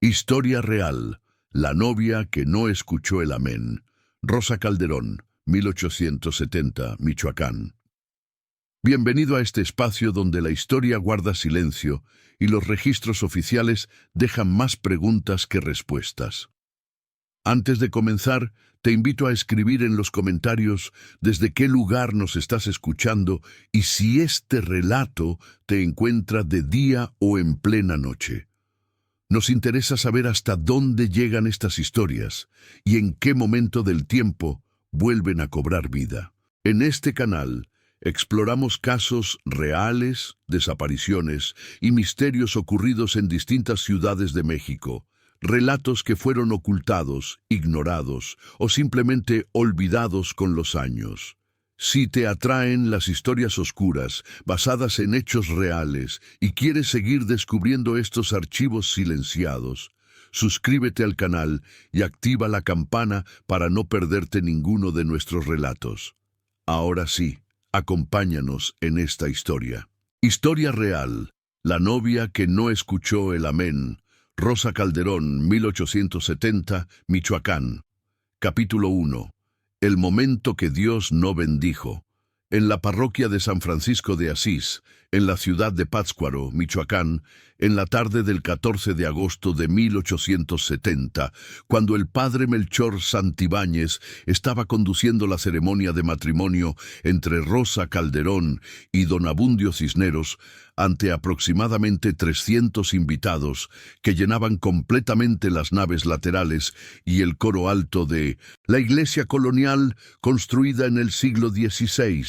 Historia real. La novia que no escuchó el amén. Rosa Calderón, 1870, Michoacán. Bienvenido a este espacio donde la historia guarda silencio y los registros oficiales dejan más preguntas que respuestas. Antes de comenzar, te invito a escribir en los comentarios desde qué lugar nos estás escuchando y si este relato te encuentra de día o en plena noche. Nos interesa saber hasta dónde llegan estas historias y en qué momento del tiempo vuelven a cobrar vida. En este canal exploramos casos reales, desapariciones y misterios ocurridos en distintas ciudades de México, relatos que fueron ocultados, ignorados o simplemente olvidados con los años. Si te atraen las historias oscuras, basadas en hechos reales, y quieres seguir descubriendo estos archivos silenciados, suscríbete al canal y activa la campana para no perderte ninguno de nuestros relatos. Ahora sí, acompáñanos en esta historia. Historia real. La novia que no escuchó el amén. Rosa Calderón, 1870, Michoacán. Capítulo 1. El momento que Dios no bendijo. En la parroquia de San Francisco de Asís, en la ciudad de Pátzcuaro, Michoacán, en la tarde del 14 de agosto de 1870, cuando el padre Melchor Santibáñez estaba conduciendo la ceremonia de matrimonio entre Rosa Calderón y don Abundio Cisneros, ante aproximadamente 300 invitados que llenaban completamente las naves laterales y el coro alto de la iglesia colonial construida en el siglo XVI,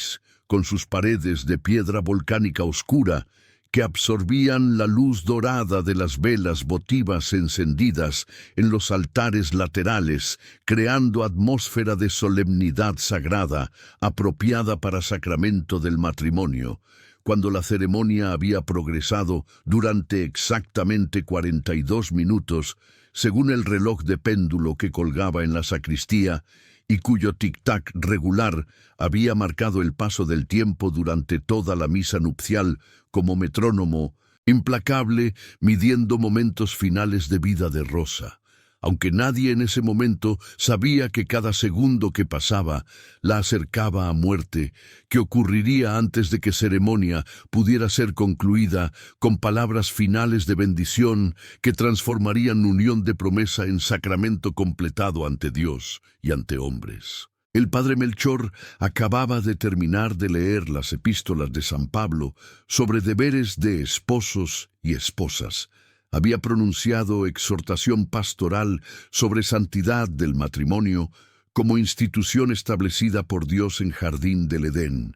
con sus paredes de piedra volcánica oscura que absorbían la luz dorada de las velas votivas encendidas en los altares laterales, creando atmósfera de solemnidad sagrada apropiada para sacramento del matrimonio. Cuando la ceremonia había progresado durante exactamente 42 minutos, según el reloj de péndulo que colgaba en la sacristía, y cuyo tic-tac regular había marcado el paso del tiempo durante toda la misa nupcial como metrónomo, implacable, midiendo momentos finales de vida de Rosa. Aunque nadie en ese momento sabía que cada segundo que pasaba la acercaba a muerte, que ocurriría antes de que ceremonia pudiera ser concluida con palabras finales de bendición que transformarían unión de promesa en sacramento completado ante Dios y ante hombres. El padre Melchor acababa de terminar de leer las epístolas de San Pablo sobre deberes de esposos y esposas. Había pronunciado exhortación pastoral sobre santidad del matrimonio como institución establecida por Dios en Jardín del Edén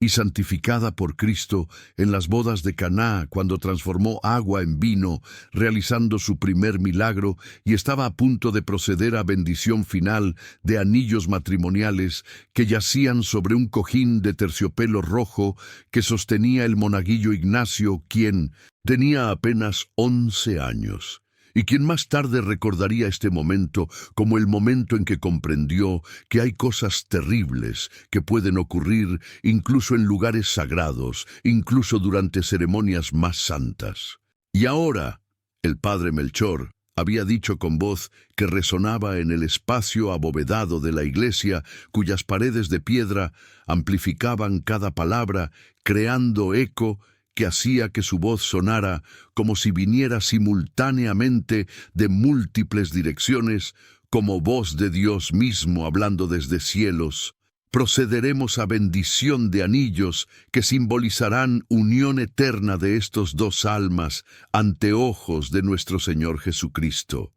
y santificada por Cristo en las bodas de Caná cuando transformó agua en vino, realizando su primer milagro, y estaba a punto de proceder a bendición final de anillos matrimoniales que yacían sobre un cojín de terciopelo rojo que sostenía el monaguillo Ignacio, quien tenía apenas 11 años. Y quien más tarde recordaría este momento como el momento en que comprendió que hay cosas terribles que pueden ocurrir incluso en lugares sagrados, incluso durante ceremonias más santas. Y ahora, el padre Melchor había dicho con voz que resonaba en el espacio abovedado de la iglesia, cuyas paredes de piedra amplificaban cada palabra, creando eco que hacía que su voz sonara como si viniera simultáneamente de múltiples direcciones, como voz de Dios mismo hablando desde cielos. Procederemos a bendición de anillos que simbolizarán unión eterna de estos dos almas ante ojos de nuestro Señor Jesucristo.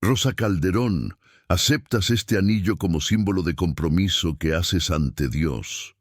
Rosa Calderón, ¿aceptas este anillo como símbolo de compromiso que haces ante Dios?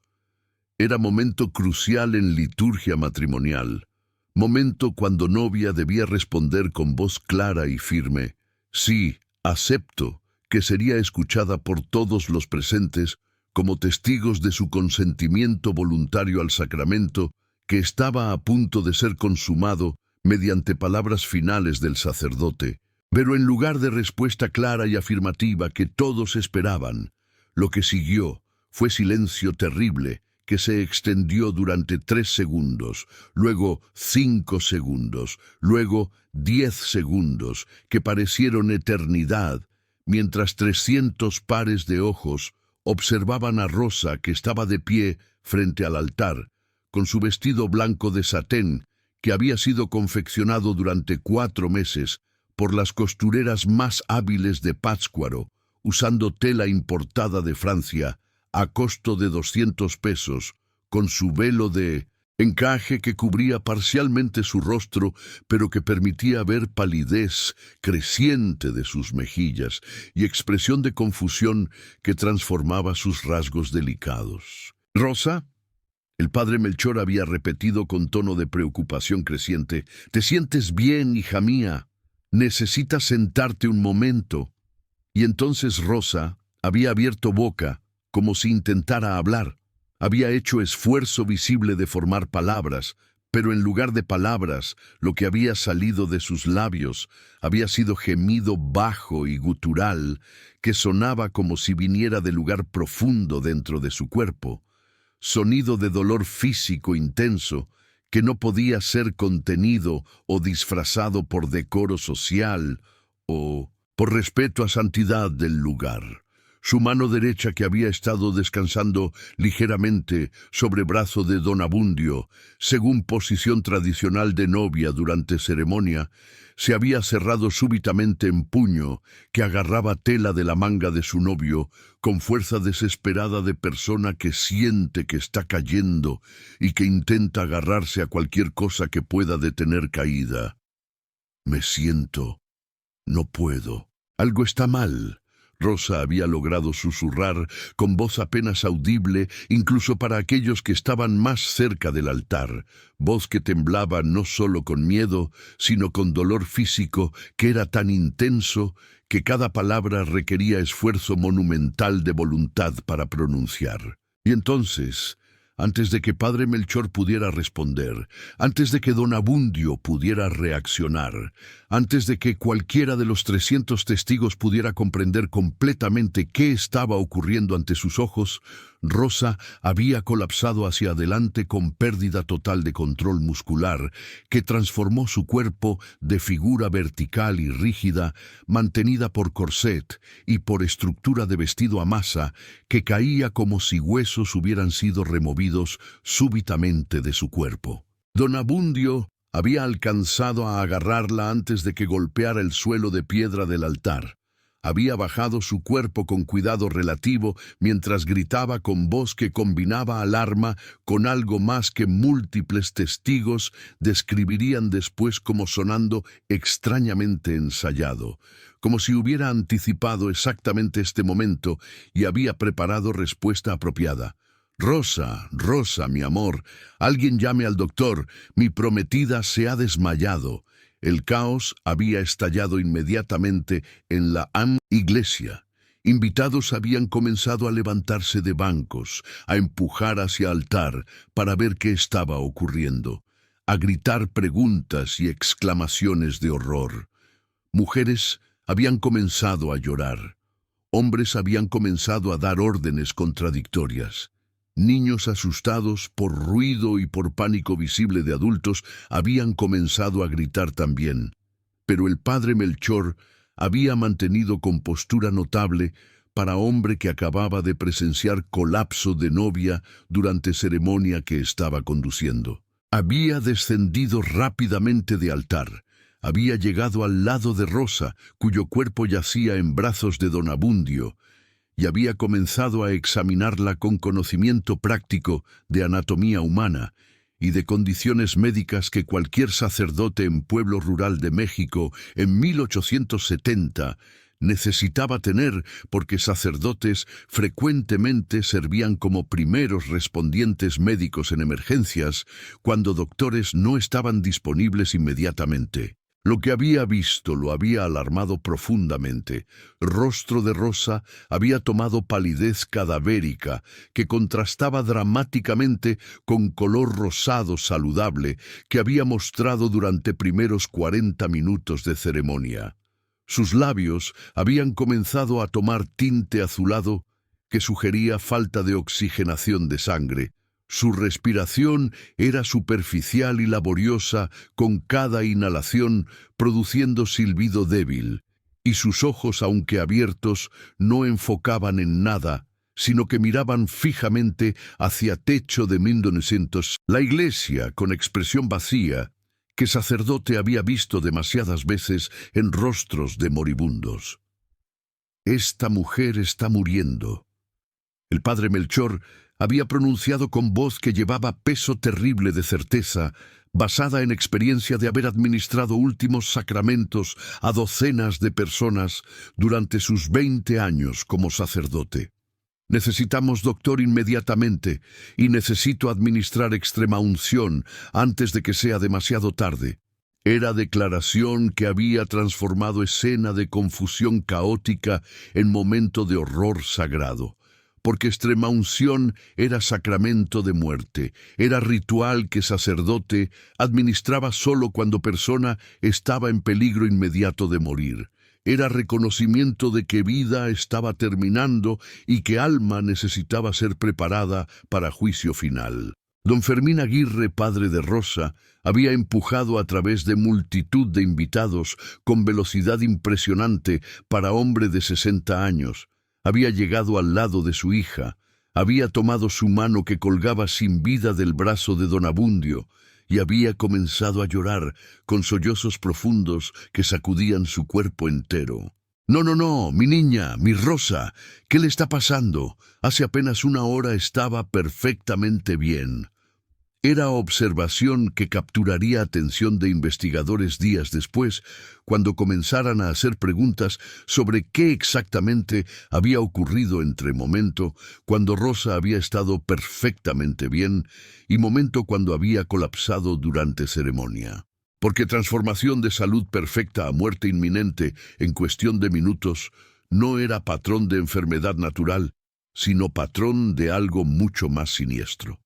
Era momento crucial en liturgia matrimonial, momento cuando novia debía responder con voz clara y firme: sí, acepto, que sería escuchada por todos los presentes como testigos de su consentimiento voluntario al sacramento que estaba a punto de ser consumado mediante palabras finales del sacerdote. Pero en lugar de respuesta clara y afirmativa que todos esperaban, lo que siguió fue silencio terrible, que se extendió durante 3 segundos, luego 5 segundos, luego 10 segundos, que parecieron eternidad, mientras 300 pares de ojos observaban a Rosa, que estaba de pie frente al altar, con su vestido blanco de satén, que había sido confeccionado durante 4 meses por las costureras más hábiles de Pátzcuaro, usando tela importada de Francia, a costo de 200 pesos, con su velo de encaje que cubría parcialmente su rostro, pero que permitía ver palidez creciente de sus mejillas y expresión de confusión que transformaba sus rasgos delicados. «¿Rosa?». El padre Melchor había repetido con tono de preocupación creciente. «¿Te sientes bien, hija mía? Necesitas sentarte un momento». Y entonces Rosa había abierto boca, como si intentara hablar. Había hecho esfuerzo visible de formar palabras, pero en lugar de palabras, lo que había salido de sus labios había sido gemido bajo y gutural, que sonaba como si viniera de lugar profundo dentro de su cuerpo. Sonido de dolor físico intenso, que no podía ser contenido o disfrazado por decoro social o por respeto a santidad del lugar. Su mano derecha, que había estado descansando ligeramente sobre brazo de don Abundio, según posición tradicional de novia durante ceremonia, se había cerrado súbitamente en puño, que agarraba tela de la manga de su novio, con fuerza desesperada de persona que siente que está cayendo y que intenta agarrarse a cualquier cosa que pueda detener caída. «Me siento. No puedo. Algo está mal». Rosa había logrado susurrar con voz apenas audible, incluso para aquellos que estaban más cerca del altar, voz que temblaba no solo con miedo, sino con dolor físico que era tan intenso que cada palabra requería esfuerzo monumental de voluntad para pronunciar. Y entonces, antes de que padre Melchor pudiera responder, antes de que don Abundio pudiera reaccionar, antes de que cualquiera de los 300 testigos pudiera comprender completamente qué estaba ocurriendo ante sus ojos, Rosa había colapsado hacia adelante con pérdida total de control muscular, que transformó su cuerpo de figura vertical y rígida, mantenida por corset y por estructura de vestido a masa, que caía como si huesos hubieran sido removidos súbitamente de su cuerpo. Don Abundio había alcanzado a agarrarla antes de que golpeara el suelo de piedra del altar. Había bajado su cuerpo con cuidado relativo mientras gritaba con voz que combinaba alarma con algo más que múltiples testigos describirían después como sonando extrañamente ensayado, como si hubiera anticipado exactamente este momento y había preparado respuesta apropiada. «Rosa, Rosa, mi amor, alguien llame al doctor, mi prometida se ha desmayado». El caos había estallado inmediatamente en la iglesia. Invitados habían comenzado a levantarse de bancos, a empujar hacia altar para ver qué estaba ocurriendo, a gritar preguntas y exclamaciones de horror. Mujeres habían comenzado a llorar. Hombres habían comenzado a dar órdenes contradictorias. Niños asustados por ruido y por pánico visible de adultos habían comenzado a gritar también. Pero el padre Melchor había mantenido compostura notable para hombre que acababa de presenciar colapso de novia durante ceremonia que estaba conduciendo. Había descendido rápidamente de altar. Había llegado al lado de Rosa, cuyo cuerpo yacía en brazos de don Abundio, y había comenzado a examinarla con conocimiento práctico de anatomía humana y de condiciones médicas que cualquier sacerdote en pueblo rural de México en 1870 necesitaba tener, porque sacerdotes frecuentemente servían como primeros respondientes médicos en emergencias cuando doctores no estaban disponibles inmediatamente. Lo que había visto lo había alarmado profundamente. Rostro de Rosa había tomado palidez cadavérica que contrastaba dramáticamente con color rosado saludable que había mostrado durante primeros 40 minutos de ceremonia. Sus labios habían comenzado a tomar tinte azulado que sugería falta de oxigenación de sangre. Su respiración era superficial y laboriosa, con cada inhalación produciendo silbido débil, y sus ojos, aunque abiertos, no enfocaban en nada, sino que miraban fijamente hacia techo de 1900. La iglesia, con expresión vacía, que sacerdote había visto demasiadas veces en rostros de moribundos. «Esta mujer está muriendo». El padre Melchor había pronunciado con voz que llevaba peso terrible de certeza, basada en experiencia de haber administrado últimos sacramentos a docenas de personas durante sus 20 años como sacerdote. «Necesitamos doctor inmediatamente, y necesito administrar extrema unción antes de que sea demasiado tarde». Era declaración que había transformado escena de confusión caótica en momento de horror sagrado. Porque extrema unción era sacramento de muerte, era ritual que sacerdote administraba solo cuando persona estaba en peligro inmediato de morir. Era reconocimiento de que vida estaba terminando y que alma necesitaba ser preparada para juicio final. Don Fermín Aguirre, padre de Rosa, había empujado a través de multitud de invitados con velocidad impresionante para hombre de 60 años. Había llegado al lado de su hija, había tomado su mano que colgaba sin vida del brazo de don Abundio, y había comenzado a llorar con sollozos profundos que sacudían su cuerpo entero. «No, no, no, mi niña, mi Rosa, ¿qué le está pasando? Hace apenas una hora estaba perfectamente bien». Era observación que capturaría atención de investigadores días después, cuando comenzaran a hacer preguntas sobre qué exactamente había ocurrido entre momento cuando Rosa había estado perfectamente bien y momento cuando había colapsado durante ceremonia. Porque transformación de salud perfecta a muerte inminente en cuestión de minutos no era patrón de enfermedad natural, sino patrón de algo mucho más siniestro.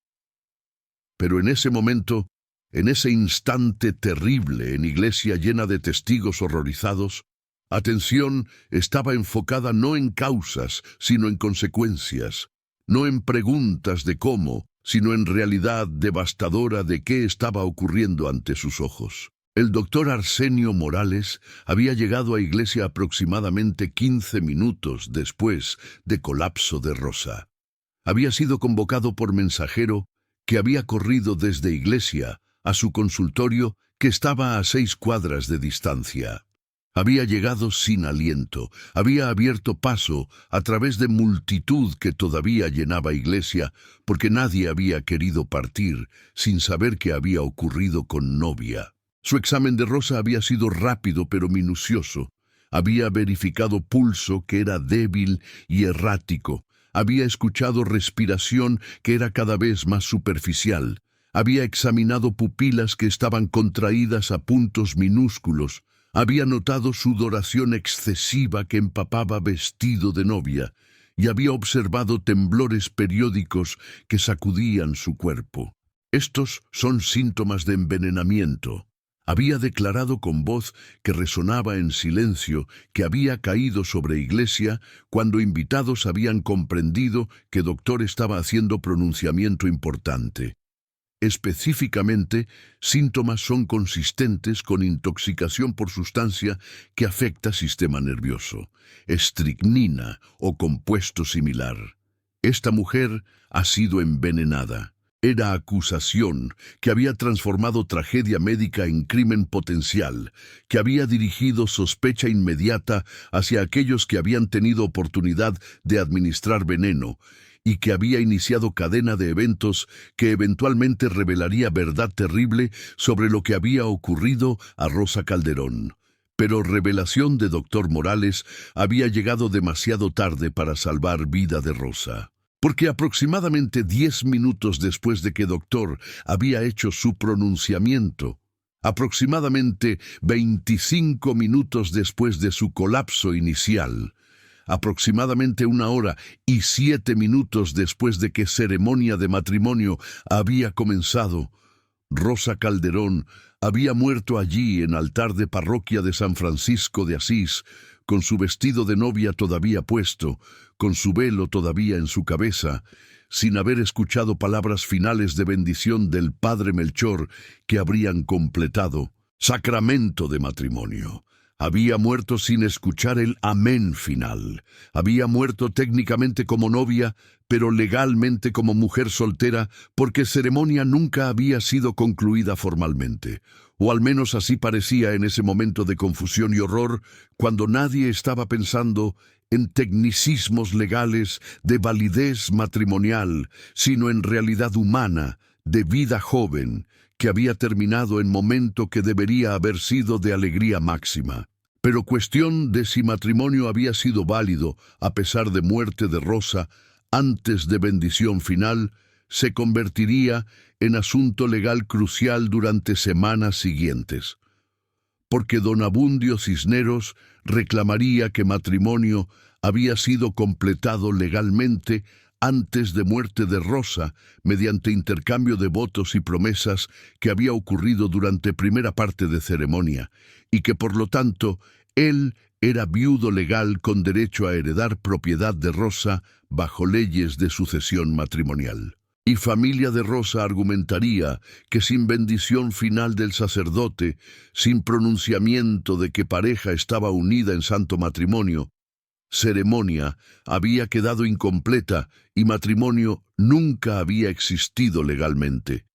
Pero en ese momento, en ese instante terrible en iglesia llena de testigos horrorizados, atención estaba enfocada no en causas, sino en consecuencias, no en preguntas de cómo, sino en realidad devastadora de qué estaba ocurriendo ante sus ojos. El doctor Arsenio Morales había llegado a iglesia aproximadamente 15 minutos después de colapso de Rosa. Había sido convocado por mensajero que había corrido desde iglesia a su consultorio que estaba a 6 cuadras de distancia. Había llegado sin aliento, había abierto paso a través de multitud que todavía llenaba iglesia porque nadie había querido partir sin saber qué había ocurrido con Novia. Su examen de Rosa había sido rápido pero minucioso. Había verificado pulso que era débil y errático. Había escuchado respiración que era cada vez más superficial. Había examinado pupilas que estaban contraídas a puntos minúsculos. Había notado sudoración excesiva que empapaba vestido de novia. Y había observado temblores periódicos que sacudían su cuerpo. Estos son síntomas de envenenamiento. Había declarado con voz que resonaba en silencio que había caído sobre iglesia cuando invitados habían comprendido que doctor estaba haciendo pronunciamiento importante. Específicamente, síntomas son consistentes con intoxicación por sustancia que afecta sistema nervioso, estricnina o compuesto similar. Esta mujer ha sido envenenada. Era acusación que había transformado tragedia médica en crimen potencial, que había dirigido sospecha inmediata hacia aquellos que habían tenido oportunidad de administrar veneno, y que había iniciado cadena de eventos que eventualmente revelaría verdad terrible sobre lo que había ocurrido a Rosa Calderón. Pero revelación de doctor Morales había llegado demasiado tarde para salvar vida de Rosa. Porque aproximadamente 10 minutos después de que doctor había hecho su pronunciamiento, aproximadamente 25 minutos después de su colapso inicial, aproximadamente 1 hora y 7 minutos después de que ceremonia de matrimonio había comenzado, Rosa Calderón había muerto allí en altar de parroquia de San Francisco de Asís, con su vestido de novia todavía puesto, con su velo todavía en su cabeza, sin haber escuchado palabras finales de bendición del padre Melchor que habrían completado sacramento de matrimonio. Había muerto sin escuchar el amén final. Había muerto técnicamente como novia, pero legalmente como mujer soltera, porque ceremonia nunca había sido concluida formalmente. O al menos así parecía en ese momento de confusión y horror, cuando nadie estaba pensando en tecnicismos legales de validez matrimonial, sino en realidad humana, de vida joven, que había terminado en momento que debería haber sido de alegría máxima. Pero cuestión de si matrimonio había sido válido a pesar de muerte de Rosa antes de bendición final, se convertiría en asunto legal crucial durante semanas siguientes. Porque don Abundio Cisneros reclamaría que matrimonio había sido completado legalmente antes de muerte de Rosa, mediante intercambio de votos y promesas que había ocurrido durante primera parte de ceremonia, y que por lo tanto él era viudo legal con derecho a heredar propiedad de Rosa bajo leyes de sucesión matrimonial. Y familia de Rosa argumentaría que sin bendición final del sacerdote, sin pronunciamiento de que pareja estaba unida en santo matrimonio, ceremonia había quedado incompleta y matrimonio nunca había existido legalmente,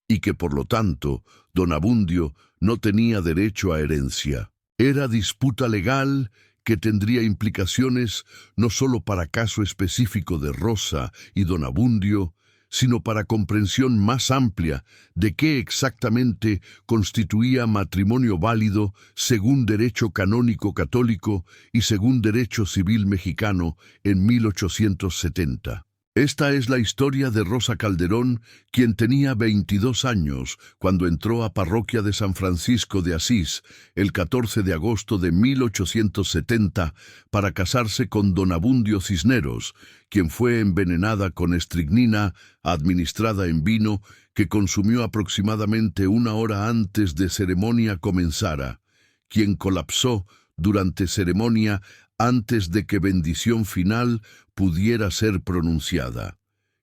y que por lo tanto don Abundio no tenía derecho a herencia. Era disputa legal que tendría implicaciones no solo para caso específico de Rosa y don Abundio, sino para comprensión más amplia de qué exactamente constituía matrimonio válido según derecho canónico católico y según derecho civil mexicano en 1870. Esta es la historia de Rosa Calderón, quien tenía 22 años cuando entró a parroquia de San Francisco de Asís el 14 de agosto de 1870 para casarse con don Abundio Cisneros, quien fue envenenada con estricnina administrada en vino que consumió aproximadamente una hora antes de ceremonia comenzara, quien colapsó durante ceremonia antes de que bendición final pudiera ser pronunciada,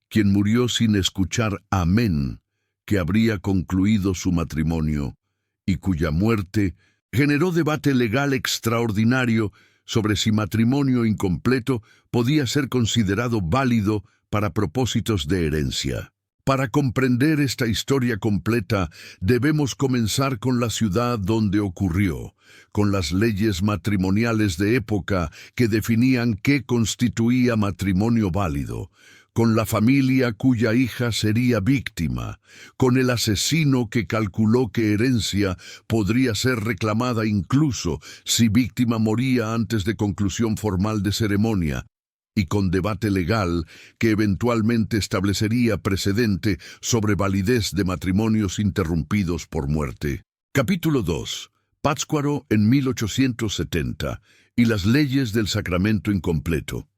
quien murió sin escuchar amén, que habría concluido su matrimonio, y cuya muerte generó debate legal extraordinario sobre si matrimonio incompleto podía ser considerado válido para propósitos de herencia. Para comprender esta historia completa, debemos comenzar con la ciudad donde ocurrió, con las leyes matrimoniales de época que definían qué constituía matrimonio válido, con la familia cuya hija sería víctima, con el asesino que calculó que herencia podría ser reclamada incluso si víctima moría antes de conclusión formal de ceremonia, y con debate legal que eventualmente establecería precedente sobre validez de matrimonios interrumpidos por muerte. Capítulo 2. Pátzcuaro en 1870 y las leyes del sacramento incompleto.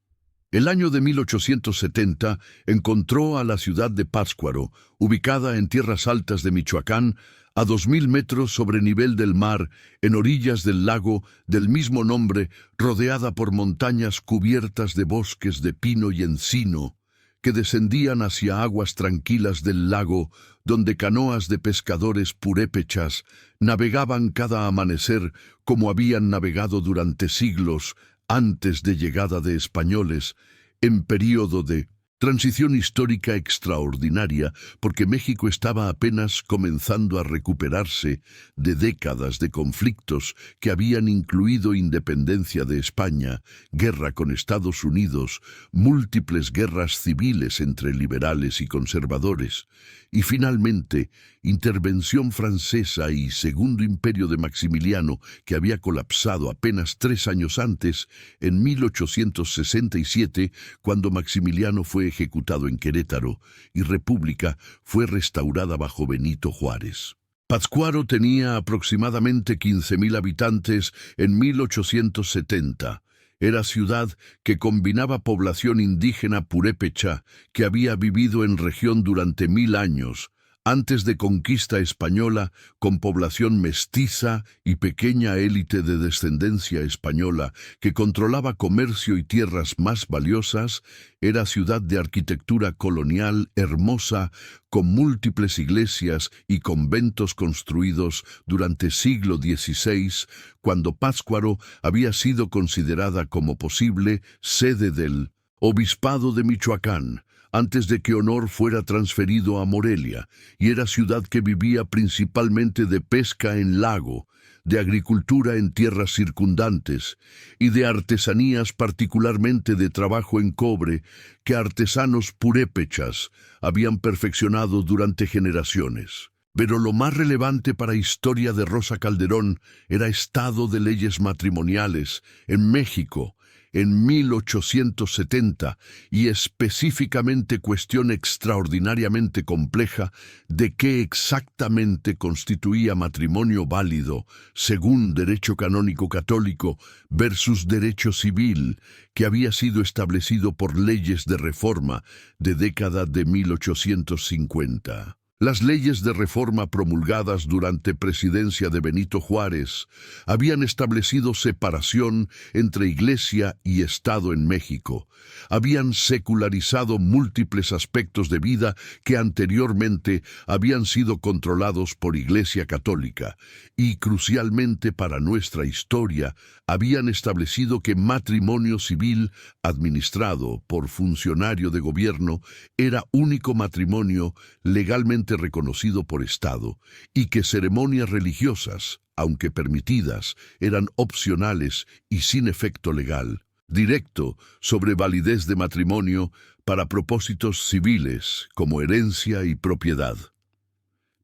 El año de 1870 encontró a la ciudad de Pátzcuaro, ubicada en tierras altas de Michoacán, a 2000 metros sobre nivel del mar, en orillas del lago del mismo nombre, rodeada por montañas cubiertas de bosques de pino y encino, que descendían hacia aguas tranquilas del lago, donde canoas de pescadores purépechas navegaban cada amanecer como habían navegado durante siglos antes de llegada de españoles, en período de transición histórica extraordinaria, porque México estaba apenas comenzando a recuperarse de décadas de conflictos que habían incluido independencia de España, guerra con Estados Unidos, múltiples guerras civiles entre liberales y conservadores, y finalmente intervención francesa y Segundo Imperio de Maximiliano, que había colapsado apenas 3 años antes, en 1867, cuando Maximiliano fue ejecutado en Querétaro y República fue restaurada bajo Benito Juárez. Pátzcuaro tenía aproximadamente 15,000 habitantes en 1870. Era ciudad que combinaba población indígena purépecha que había vivido en región durante 1000 años, Antes de conquista española, con población mestiza y pequeña élite de descendencia española que controlaba comercio y tierras más valiosas, era ciudad de arquitectura colonial hermosa, con múltiples iglesias y conventos construidos durante siglo XVI, cuando Pátzcuaro había sido considerada como posible sede del Obispado de Michoacán, antes de que Honor fuera transferido a Morelia, y era ciudad que vivía principalmente de pesca en lago, de agricultura en tierras circundantes y de artesanías, particularmente de trabajo en cobre, que artesanos purépechas habían perfeccionado durante generaciones. Pero lo más relevante para la historia de Rosa Calderón era estado de leyes matrimoniales en México, en 1870, y específicamente cuestión extraordinariamente compleja de qué exactamente constituía matrimonio válido según derecho canónico católico versus derecho civil, que había sido establecido por leyes de reforma de década de 1850. Las leyes de reforma promulgadas durante presidencia de Benito Juárez habían establecido separación entre Iglesia y Estado en México. Habían secularizado múltiples aspectos de vida que anteriormente habían sido controlados por Iglesia Católica y, crucialmente para nuestra historia, habían establecido que matrimonio civil administrado por funcionario de gobierno era único matrimonio legalmente reconocido por Estado, y que ceremonias religiosas, aunque permitidas, eran opcionales y sin efecto legal directo sobre validez de matrimonio para propósitos civiles como herencia y propiedad.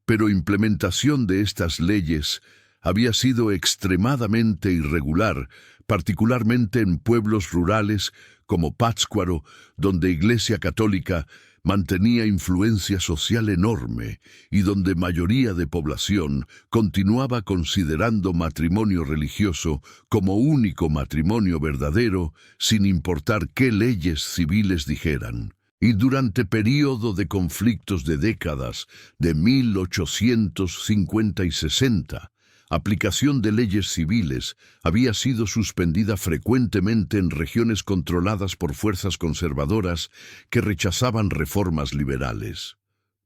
Pero implementación de estas leyes había sido extremadamente irregular, particularmente en pueblos rurales como Pátzcuaro, donde Iglesia Católica mantenía influencia social enorme y donde mayoría de población continuaba considerando matrimonio religioso como único matrimonio verdadero, sin importar qué leyes civiles dijeran. Y durante período de conflictos de décadas de 1850 y 60, aplicación de leyes civiles había sido suspendida frecuentemente en regiones controladas por fuerzas conservadoras que rechazaban reformas liberales.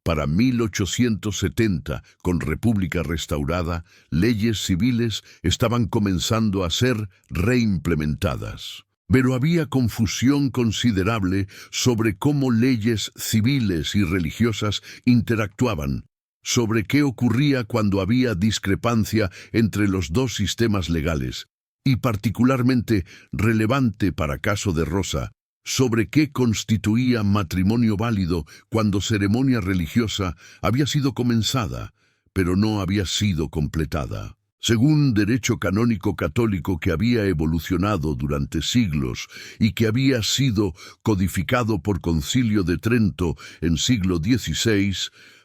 Para 1870, con República restaurada, leyes civiles estaban comenzando a ser reimplementadas. Pero había confusión considerable sobre cómo leyes civiles y religiosas interactuaban, sobre qué ocurría cuando había discrepancia entre los dos sistemas legales, y particularmente relevante para caso de Rosa, sobre qué constituía matrimonio válido cuando ceremonia religiosa había sido comenzada, pero no había sido completada. Según derecho canónico católico que había evolucionado durante siglos y que había sido codificado por Concilio de Trento en siglo XVI,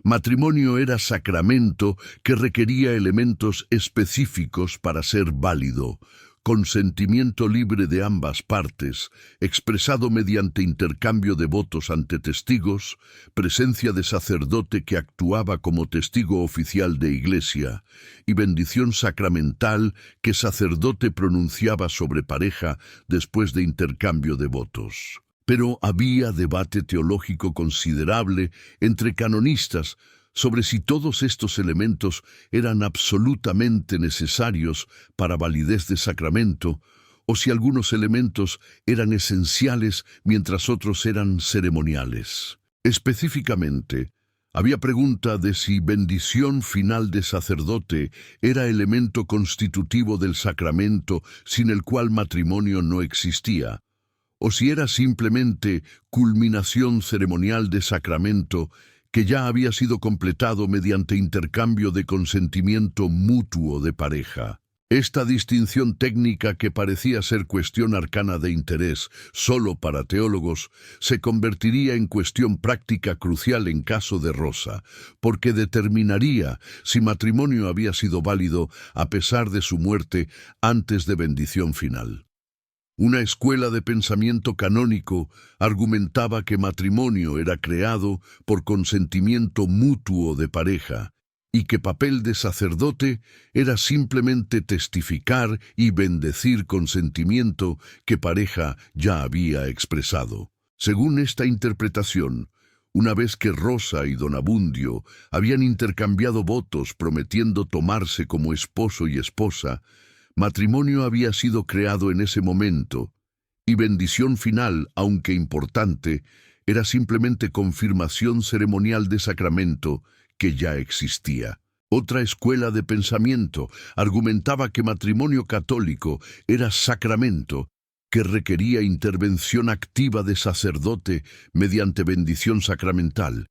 matrimonio era sacramento que requería elementos específicos para ser válido: consentimiento libre de ambas partes, expresado mediante intercambio de votos ante testigos, presencia de sacerdote que actuaba como testigo oficial de Iglesia, y bendición sacramental que sacerdote pronunciaba sobre pareja después de intercambio de votos. Pero había debate teológico considerable entre canonistas sobre si todos estos elementos eran absolutamente necesarios para validez de sacramento, o si algunos elementos eran esenciales mientras otros eran ceremoniales. Específicamente, había pregunta de si bendición final de sacerdote era elemento constitutivo del sacramento sin el cual matrimonio no existía, o si era simplemente culminación ceremonial de sacramento que ya había sido completado mediante intercambio de consentimiento mutuo de pareja. Esta distinción técnica, que parecía ser cuestión arcana de interés solo para teólogos, se convertiría en cuestión práctica crucial en caso de Rosa, porque determinaría si matrimonio había sido válido a pesar de su muerte antes de bendición final. Una escuela de pensamiento canónico argumentaba que matrimonio era creado por consentimiento mutuo de pareja y que papel de sacerdote era simplemente testificar y bendecir consentimiento que pareja ya había expresado. Según esta interpretación, una vez que Rosa y don Abundio habían intercambiado votos prometiendo tomarse como esposo y esposa, matrimonio había sido creado en ese momento, y bendición final, aunque importante, era simplemente confirmación ceremonial de sacramento que ya existía. Otra escuela de pensamiento argumentaba que matrimonio católico era sacramento, que requería intervención activa de sacerdote mediante bendición sacramental,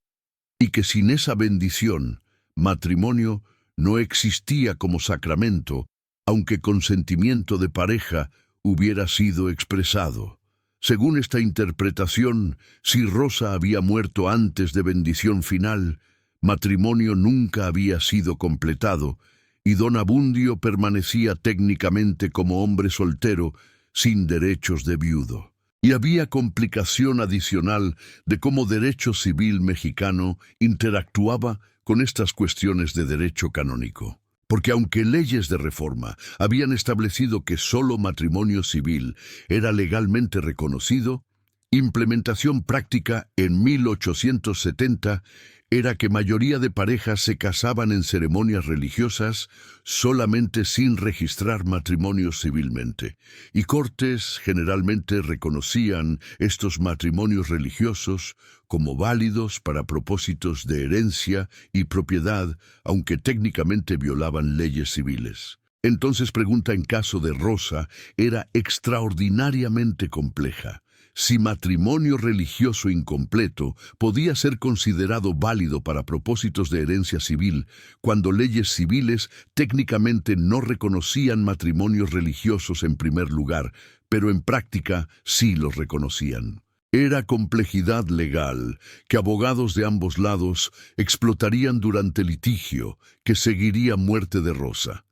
y que sin esa bendición, matrimonio no existía como sacramento, aunque consentimiento de pareja hubiera sido expresado. Según esta interpretación, si Rosa había muerto antes de bendición final, matrimonio nunca había sido completado, y don Abundio permanecía técnicamente como hombre soltero, sin derechos de viudo. Y había complicación adicional de cómo derecho civil mexicano interactuaba con estas cuestiones de derecho canónico. Porque aunque leyes de reforma habían establecido que solo matrimonio civil era legalmente reconocido, implementación práctica en 1870 era que mayoría de parejas se casaban en ceremonias religiosas solamente sin registrar matrimonios civilmente, y cortes generalmente reconocían estos matrimonios religiosos como válidos para propósitos de herencia y propiedad, aunque técnicamente violaban leyes civiles. Entonces, pregunta en caso de Rosa era extraordinariamente compleja. Si matrimonio religioso incompleto podía ser considerado válido para propósitos de herencia civil, cuando leyes civiles técnicamente no reconocían matrimonios religiosos en primer lugar, pero en práctica sí los reconocían. Era complejidad legal que abogados de ambos lados explotarían durante litigio que seguiría muerte de Rosa,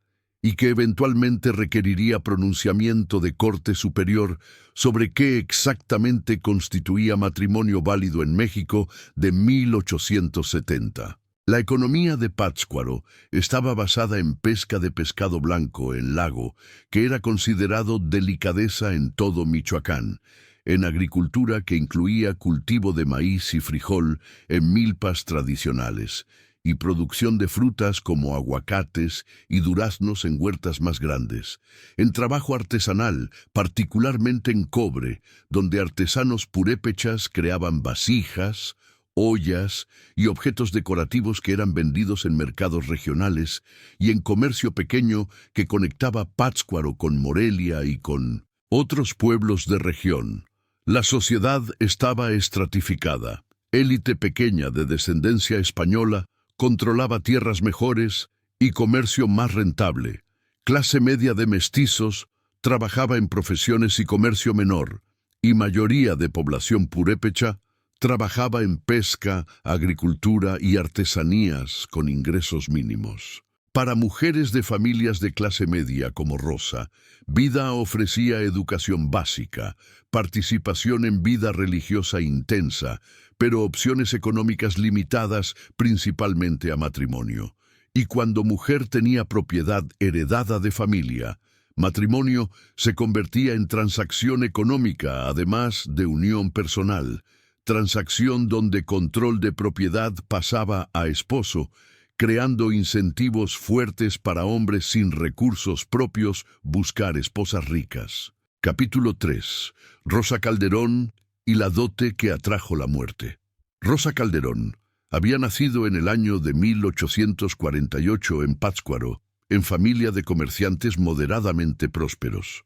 y que eventualmente requeriría pronunciamiento de Corte Superior sobre qué exactamente constituía matrimonio válido en México de 1870. La economía de Pátzcuaro estaba basada en pesca de pescado blanco en lago, que era considerado delicadeza en todo Michoacán, en agricultura que incluía cultivo de maíz y frijol en milpas tradicionales, y producción de frutas como aguacates y duraznos en huertas más grandes, en trabajo artesanal, particularmente en cobre, donde artesanos purépechas creaban vasijas, ollas y objetos decorativos que eran vendidos en mercados regionales, y en comercio pequeño que conectaba Pátzcuaro con Morelia y con otros pueblos de región. La sociedad estaba estratificada. Élite pequeña de descendencia española controlaba tierras mejores y comercio más rentable. Clase media de mestizos trabajaba en profesiones y comercio menor, y mayoría de población purépecha trabajaba en pesca, agricultura y artesanías con ingresos mínimos. Para mujeres de familias de clase media como Rosa, vida ofrecía educación básica, participación en vida religiosa intensa, pero opciones económicas limitadas principalmente a matrimonio. Y cuando mujer tenía propiedad heredada de familia, matrimonio se convertía en transacción económica, además de unión personal, transacción donde control de propiedad pasaba a esposo, creando incentivos fuertes para hombres sin recursos propios buscar esposas ricas. Capítulo 3. Rosa Calderón y la dote que atrajo la muerte. Rosa Calderón había nacido en el año de 1848 en Pátzcuaro, en familia de comerciantes moderadamente prósperos.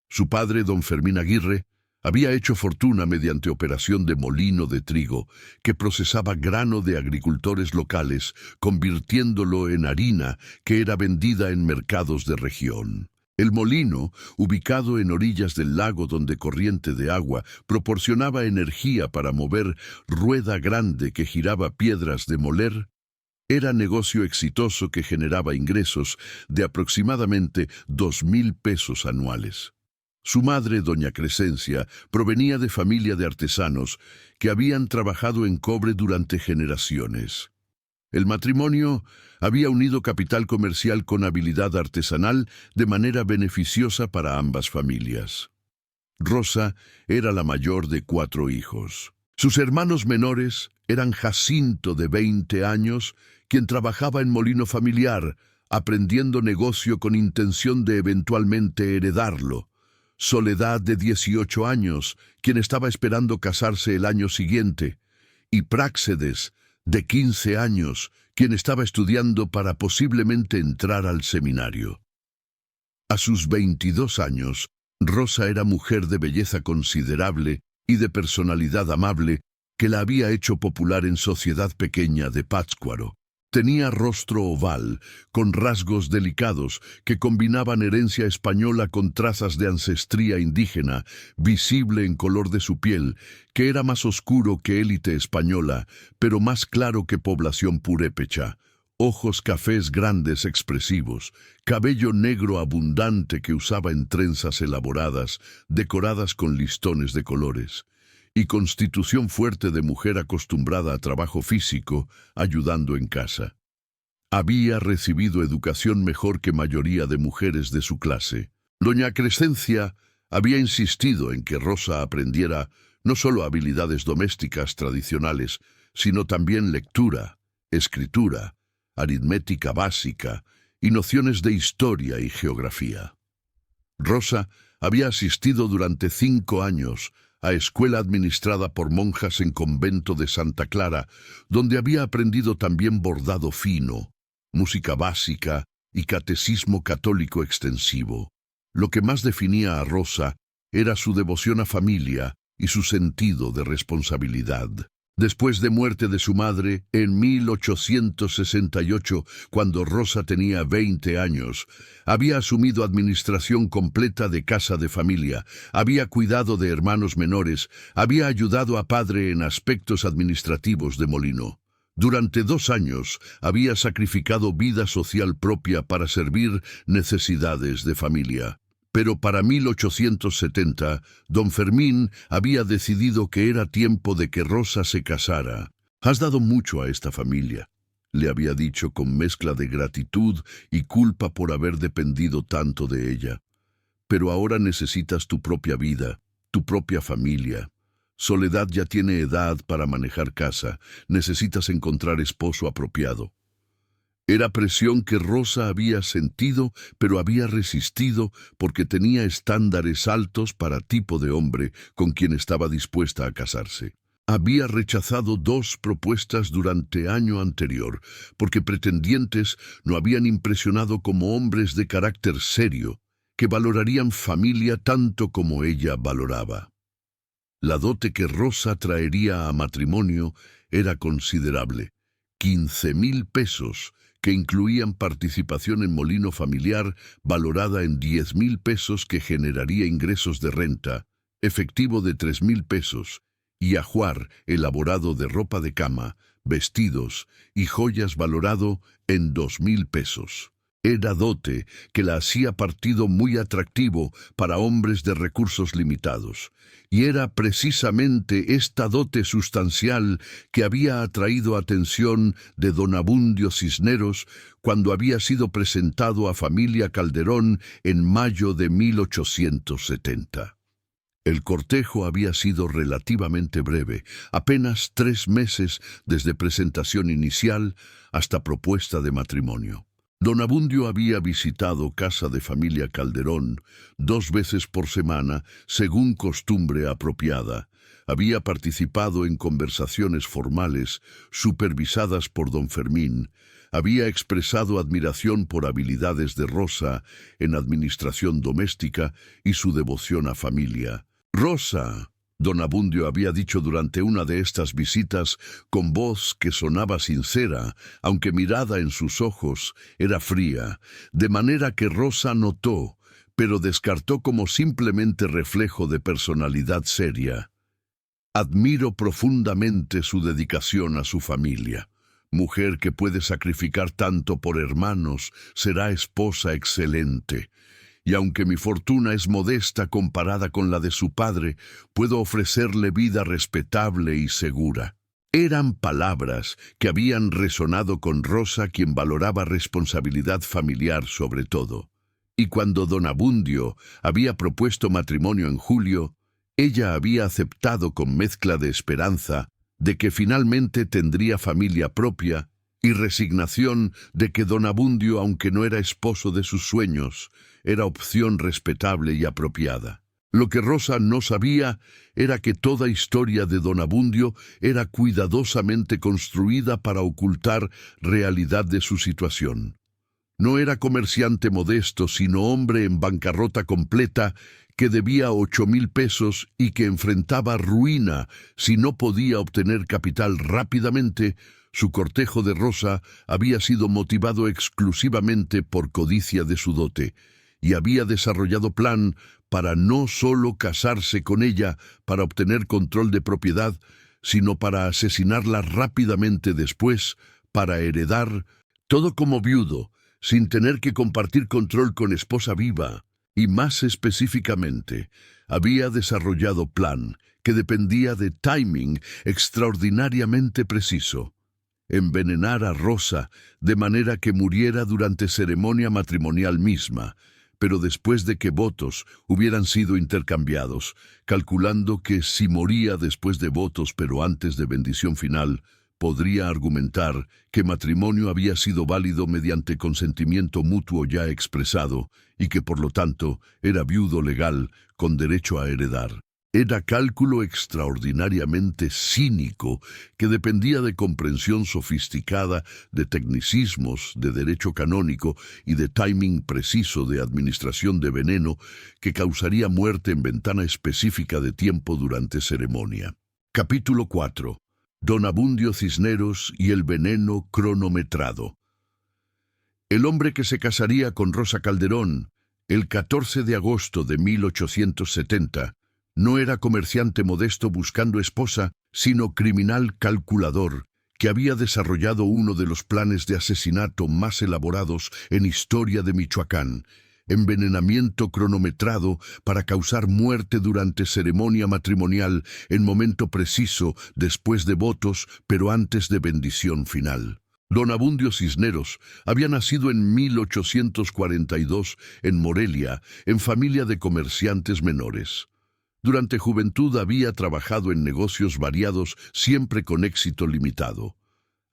Su padre, don Fermín Aguirre, había hecho fortuna mediante operación de molino de trigo que procesaba grano de agricultores locales, convirtiéndolo en harina que era vendida en mercados de región. El molino, ubicado en orillas del lago donde corriente de agua proporcionaba energía para mover rueda grande que giraba piedras de moler, era negocio exitoso que generaba ingresos de aproximadamente 2,000 pesos anuales. Su madre, doña Crescencia, provenía de familia de artesanos que habían trabajado en cobre durante generaciones. El matrimonio había unido capital comercial con habilidad artesanal de manera beneficiosa para ambas familias. Rosa era la mayor de 4 hijos. Sus hermanos menores eran Jacinto, de 20 años, quien trabajaba en molino familiar, aprendiendo negocio con intención de eventualmente heredarlo. Soledad, de 18 años, quien estaba esperando casarse el año siguiente, y Práxedes, de 15 años, quien estaba estudiando para posiblemente entrar al seminario. A sus 22 años, Rosa era mujer de belleza considerable y de personalidad amable que la había hecho popular en sociedad pequeña de Pátzcuaro. Tenía rostro oval, con rasgos delicados que combinaban herencia española con trazas de ancestría indígena, visible en color de su piel, que era más oscuro que élite española, pero más claro que población purépecha. Ojos cafés grandes expresivos, cabello negro abundante que usaba en trenzas elaboradas, decoradas con listones de colores, y constitución fuerte de mujer acostumbrada a trabajo físico, ayudando en casa. Había recibido educación mejor que mayoría de mujeres de su clase. Doña Crescencia había insistido en que Rosa aprendiera no solo habilidades domésticas tradicionales, sino también lectura, escritura, aritmética básica y nociones de historia y geografía. Rosa había asistido durante 5 años a escuela administrada por monjas en convento de Santa Clara, donde había aprendido también bordado fino, música básica y catecismo católico extensivo. Lo que más definía a Rosa era su devoción a familia y su sentido de responsabilidad. Después de muerte de su madre, en 1868, cuando Rosa tenía 20 años, había asumido administración completa de casa de familia, había cuidado de hermanos menores, había ayudado a padre en aspectos administrativos de molino. Durante 2 años había sacrificado vida social propia para servir necesidades de familia. Pero para 1870, don Fermín había decidido que era tiempo de que Rosa se casara. «Has dado mucho a esta familia», le había dicho con mezcla de gratitud y culpa por haber dependido tanto de ella. «Pero ahora necesitas tu propia vida, tu propia familia. Soledad ya tiene edad para manejar casa, necesitas encontrar esposo apropiado». Era presión que Rosa había sentido, pero había resistido porque tenía estándares altos para tipo de hombre con quien estaba dispuesta a casarse. Había rechazado 2 propuestas durante año anterior, porque pretendientes no habían impresionado como hombres de carácter serio, que valorarían familia tanto como ella valoraba. La dote que Rosa traería a matrimonio era considerable, 15,000 pesos, que incluían participación en molino familiar valorada en 10,000 pesos que generaría ingresos de renta, efectivo de 3,000 pesos, y ajuar elaborado de ropa de cama, vestidos y joyas valorado en 2,000 pesos. Era dote que la hacía partido muy atractivo para hombres de recursos limitados, y era precisamente esta dote sustancial que había atraído atención de don Abundio Cisneros cuando había sido presentado a familia Calderón en mayo de 1870. El cortejo había sido relativamente breve, apenas 3 meses desde presentación inicial hasta propuesta de matrimonio. Don Abundio había visitado casa de familia Calderón 2 veces por semana, según costumbre apropiada. Había participado en conversaciones formales, supervisadas por don Fermín. Había expresado admiración por habilidades de Rosa en administración doméstica y su devoción a familia. «Rosa», don Abundio había dicho durante una de estas visitas con voz que sonaba sincera, aunque mirada en sus ojos era fría, de manera que Rosa notó, pero descartó como simplemente reflejo de personalidad seria. «Admiro profundamente su dedicación a su familia. Mujer que puede sacrificar tanto por hermanos, será esposa excelente. y aunque mi fortuna es modesta comparada con la de su padre, puedo ofrecerle vida respetable y segura. Eran palabras que habían resonado con Rosa, quien valoraba responsabilidad familiar sobre todo. Y cuando don Abundio había propuesto matrimonio en julio, ella había aceptado con mezcla de esperanza de que finalmente tendría familia propia y resignación de que don Abundio, aunque no era esposo de sus sueños, era opción respetable y apropiada. Lo que Rosa no sabía era que toda historia de don Abundio era cuidadosamente construida para ocultar realidad de su situación. No era comerciante modesto, sino hombre en bancarrota completa que debía 8,000 pesos y que enfrentaba ruina si no podía obtener capital rápidamente. Su cortejo de Rosa había sido motivado exclusivamente por codicia de su dote, y había desarrollado plan para no solo casarse con ella para obtener control de propiedad, sino para asesinarla rápidamente después, para heredar todo como viudo, sin tener que compartir control con esposa viva. Y más específicamente, había desarrollado plan que dependía de timing extraordinariamente preciso. Envenenar a Rosa de manera que muriera durante ceremonia matrimonial misma, pero después de que votos hubieran sido intercambiados, calculando que si moría después de votos pero antes de bendición final, podría argumentar que matrimonio había sido válido mediante consentimiento mutuo ya expresado y que por lo tanto era viudo legal con derecho a heredar. Era cálculo extraordinariamente cínico que dependía de comprensión sofisticada, de tecnicismos, de derecho canónico y de timing preciso de administración de veneno que causaría muerte en ventana específica de tiempo durante ceremonia. Capítulo 4. Don Abundio Cisneros y el veneno cronometrado. El hombre que se casaría con Rosa Calderón el 14 de agosto de 1870 no era comerciante modesto buscando esposa, sino criminal calculador que había desarrollado uno de los planes de asesinato más elaborados en historia de Michoacán: envenenamiento cronometrado para causar muerte durante ceremonia matrimonial en momento preciso después de votos, pero antes de bendición final. Don Abundio Cisneros había nacido en 1842 en Morelia, en familia de comerciantes menores. Durante juventud había trabajado en negocios variados, siempre con éxito limitado.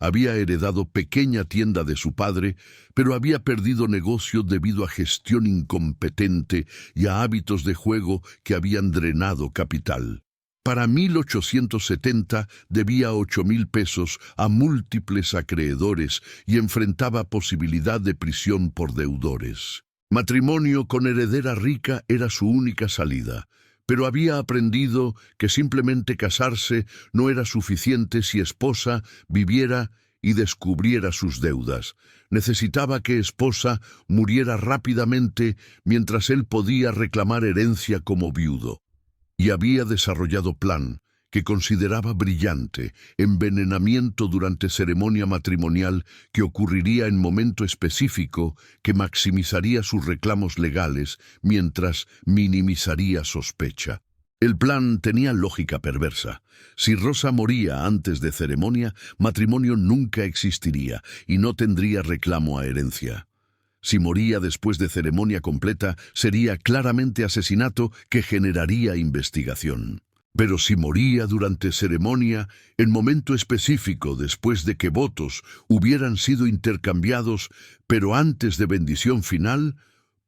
Había heredado pequeña tienda de su padre, pero había perdido negocio debido a gestión incompetente y a hábitos de juego que habían drenado capital. Para 1870 debía 8,000 pesos a múltiples acreedores y enfrentaba posibilidad de prisión por deudores. Matrimonio con heredera rica era su única salida, pero había aprendido que simplemente casarse no era suficiente si esposa viviera y descubriera sus deudas. Necesitaba que esposa muriera rápidamente mientras él podía reclamar herencia como viudo. Y había desarrollado plan que consideraba brillante: envenenamiento durante ceremonia matrimonial que ocurriría en momento específico, que maximizaría sus reclamos legales mientras minimizaría sospecha. El plan tenía lógica perversa. Si Rosa moría antes de ceremonia, matrimonio nunca existiría y no tendría reclamo a herencia. Si moría después de ceremonia completa, sería claramente asesinato que generaría investigación. Pero si moría durante ceremonia, en momento específico después de que votos hubieran sido intercambiados, pero antes de bendición final,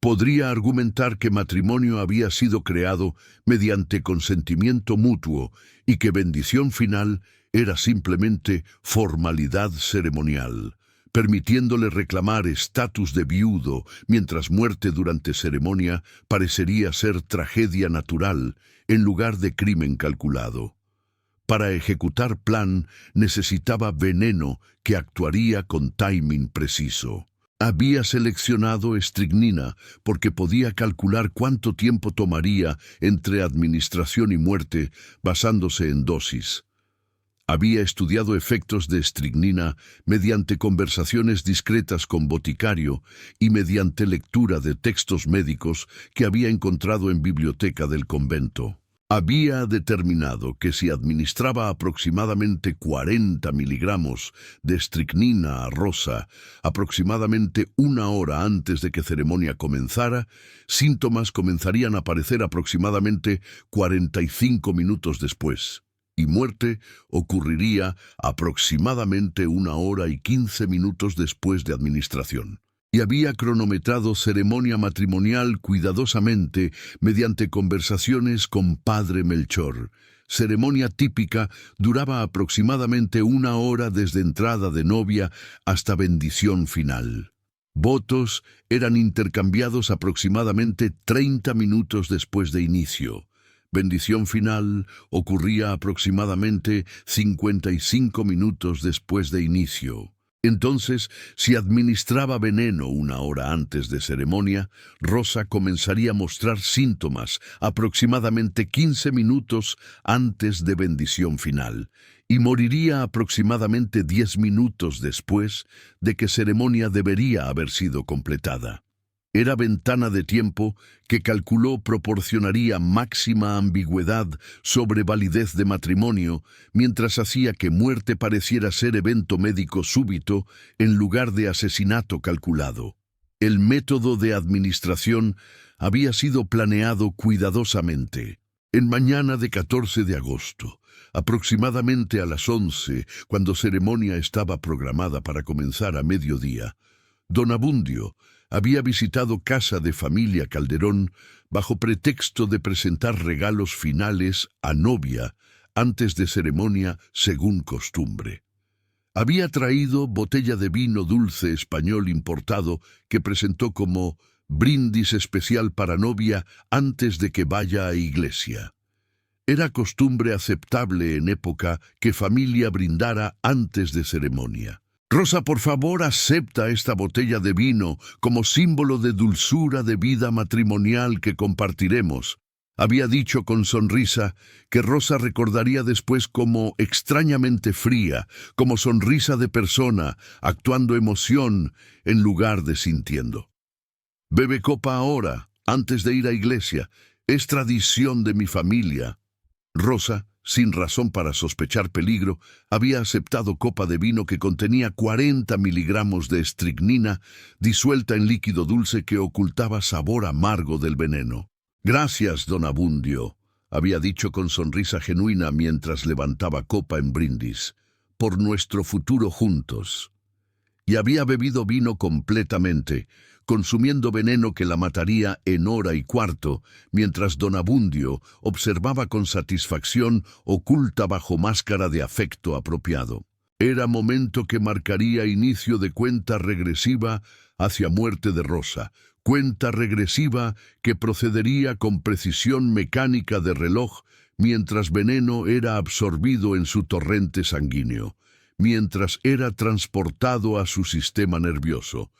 podría argumentar que matrimonio había sido creado mediante consentimiento mutuo y que bendición final era simplemente formalidad ceremonial, permitiéndole reclamar estatus de viudo, mientras muerte durante ceremonia parecería ser tragedia natural en lugar de crimen calculado. Para ejecutar plan necesitaba veneno que actuaría con timing preciso. Había seleccionado estricnina porque podía calcular cuánto tiempo tomaría entre administración y muerte basándose en dosis. Había estudiado efectos de estricnina mediante conversaciones discretas con boticario y mediante lectura de textos médicos que había encontrado en biblioteca del convento. Había determinado que si administraba aproximadamente 40 miligramos de estricnina a Rosa aproximadamente 1 hora antes de que ceremonia comenzara, síntomas comenzarían a aparecer aproximadamente 45 minutos después, y muerte ocurriría aproximadamente 1 hora y 15 minutos después de administración. Y había cronometrado ceremonia matrimonial cuidadosamente mediante conversaciones con Padre Melchor. Ceremonia típica duraba aproximadamente 1 hora desde entrada de novia hasta bendición final. Votos eran intercambiados aproximadamente 30 minutos después de inicio. Bendición final ocurría aproximadamente 55 minutos después de inicio. Entonces, si administraba veneno 1 hora antes de ceremonia, Rosa comenzaría a mostrar síntomas aproximadamente 15 minutos antes de bendición final y moriría aproximadamente 10 minutos después de que ceremonia debería haber sido completada. Era ventana de tiempo que calculó proporcionaría máxima ambigüedad sobre validez de matrimonio, mientras hacía que muerte pareciera ser evento médico súbito en lugar de asesinato calculado. El método de administración había sido planeado cuidadosamente. En mañana de 14 de agosto, aproximadamente a las 11, cuando ceremonia estaba programada para comenzar a mediodía, don Abundio había visitado casa de familia Calderón bajo pretexto de presentar regalos finales a novia antes de ceremonia según costumbre. Había traído botella de vino dulce español importado que presentó como brindis especial para novia antes de que vaya a iglesia. Era costumbre aceptable en época que familia brindara antes de ceremonia. Rosa, por favor, acepta esta botella de vino como símbolo de dulzura de vida matrimonial que compartiremos. Había dicho con sonrisa que Rosa recordaría después como extrañamente fría, como sonrisa de persona, actuando emoción en lugar de sintiendo. Bebe copa ahora, antes de ir a iglesia. Es tradición de mi familia. Rosa, sin razón para sospechar peligro, había aceptado copa de vino que contenía 40 miligramos de estricnina disuelta en líquido dulce que ocultaba sabor amargo del veneno. Gracias, don Abundio, había dicho con sonrisa genuina mientras levantaba copa en brindis, por nuestro futuro juntos. Y había bebido vino completamente, consumiendo veneno que la mataría en 1 hora y 1/4, mientras don Abundio observaba con satisfacción oculta bajo máscara de afecto apropiado. Era momento que marcaría inicio de cuenta regresiva hacia muerte de Rosa, cuenta regresiva que procedería con precisión mecánica de reloj mientras veneno era absorbido en su torrente sanguíneo, mientras era transportado a su sistema nervioso,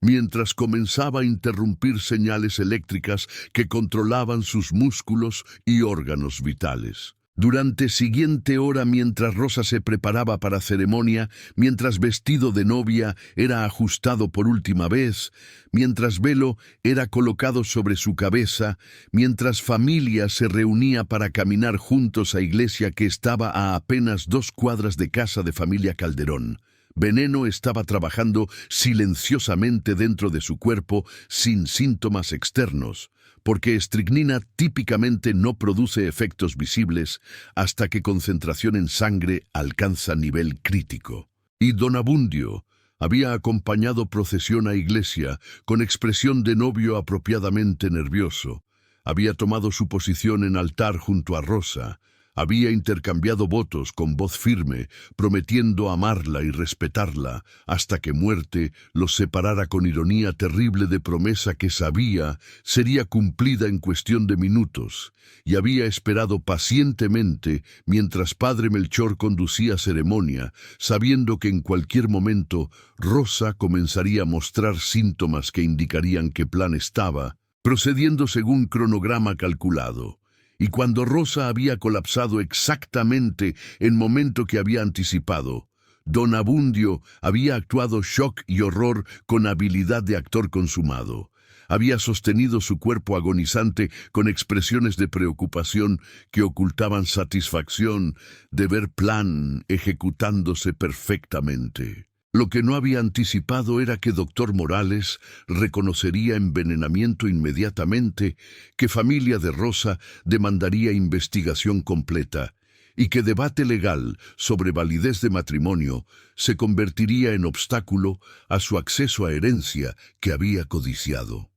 mientras comenzaba a interrumpir señales eléctricas que controlaban sus músculos y órganos vitales. Durante siguiente hora, mientras Rosa se preparaba para ceremonia, mientras vestido de novia era ajustado por última vez, mientras velo era colocado sobre su cabeza, mientras familia se reunía para caminar juntos a iglesia que estaba a apenas 2 cuadras de casa de familia Calderón, veneno estaba trabajando silenciosamente dentro de su cuerpo sin síntomas externos, porque estricnina típicamente no produce efectos visibles hasta que concentración en sangre alcanza nivel crítico. Y don Abundio había acompañado procesión a iglesia con expresión de novio apropiadamente nervioso. Había tomado su posición en altar junto a Rosa. Había intercambiado votos con voz firme, prometiendo amarla y respetarla, hasta que muerte los separara con ironía terrible de promesa que sabía sería cumplida en cuestión de minutos, y había esperado pacientemente mientras Padre Melchor conducía ceremonia, sabiendo que en cualquier momento Rosa comenzaría a mostrar síntomas que indicarían qué plan estaba, procediendo según cronograma calculado. Y cuando Rosa había colapsado exactamente en momento que había anticipado, don Abundio había actuado shock y horror con habilidad de actor consumado. Había sostenido su cuerpo agonizante con expresiones de preocupación que ocultaban satisfacción de ver plan ejecutándose perfectamente. Lo que no había anticipado era que doctor Morales reconocería envenenamiento inmediatamente, que familia de Rosa demandaría investigación completa, y que debate legal sobre validez de matrimonio se convertiría en obstáculo a su acceso a herencia que había codiciado.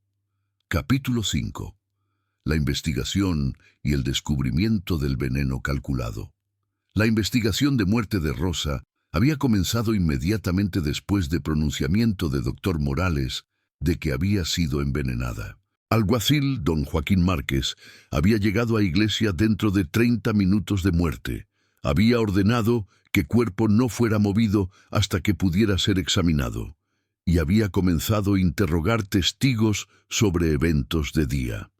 Capítulo 5. La investigación y el descubrimiento del veneno calculado. La investigación de muerte de Rosa había comenzado inmediatamente después de pronunciamiento de doctor Morales de que había sido envenenada. Alguacil don Joaquín Márquez había llegado a iglesia dentro de 30 minutos de muerte. Había ordenado que cuerpo no fuera movido hasta que pudiera ser examinado, y había comenzado a interrogar testigos sobre eventos de día.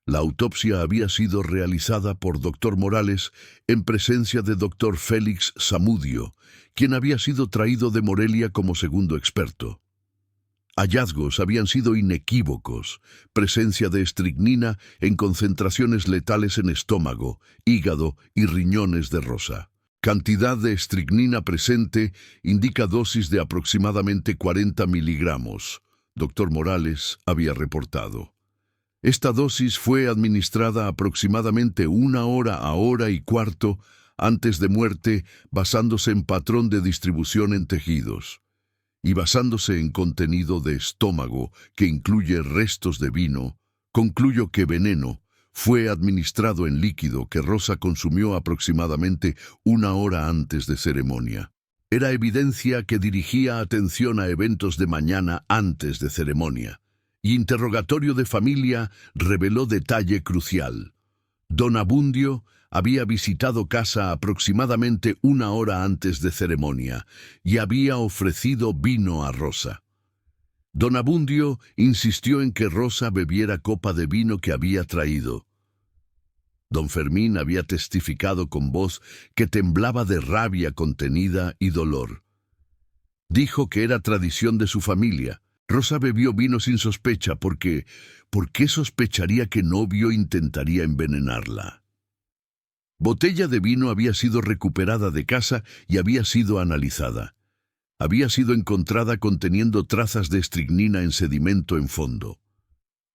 La autopsia había sido realizada por doctor Morales en presencia de doctor Félix Zamudio, quien había sido traído de Morelia como segundo experto. Hallazgos habían sido inequívocos: presencia de estricnina en concentraciones letales en estómago, hígado y riñones de Rosa. Cantidad de estricnina presente indica dosis de aproximadamente 40 miligramos. Doctor Morales había reportado. Esta dosis fue administrada aproximadamente 1 hora y cuarto antes de muerte, basándose en patrón de distribución en tejidos y basándose en contenido de estómago que incluye restos de vino. Concluyo que veneno fue administrado en líquido que Rosa consumió aproximadamente 1 hora antes de ceremonia. Era evidencia que dirigía atención a eventos de mañana antes de ceremonia. Y interrogatorio de familia reveló detalle crucial. Don Abundio había visitado casa aproximadamente 1 hora antes de ceremonia y había ofrecido vino a Rosa. Don Abundio insistió en que Rosa bebiera copa de vino que había traído. Don Fermín había testificado con voz que temblaba de rabia contenida y dolor. Dijo que era tradición de su familia. Rosa bebió vino sin sospecha porque ¿por qué sospecharía que novio intentaría envenenarla? Botella de vino había sido recuperada de casa y había sido analizada. Había sido encontrada conteniendo trazas de estricnina en sedimento en fondo.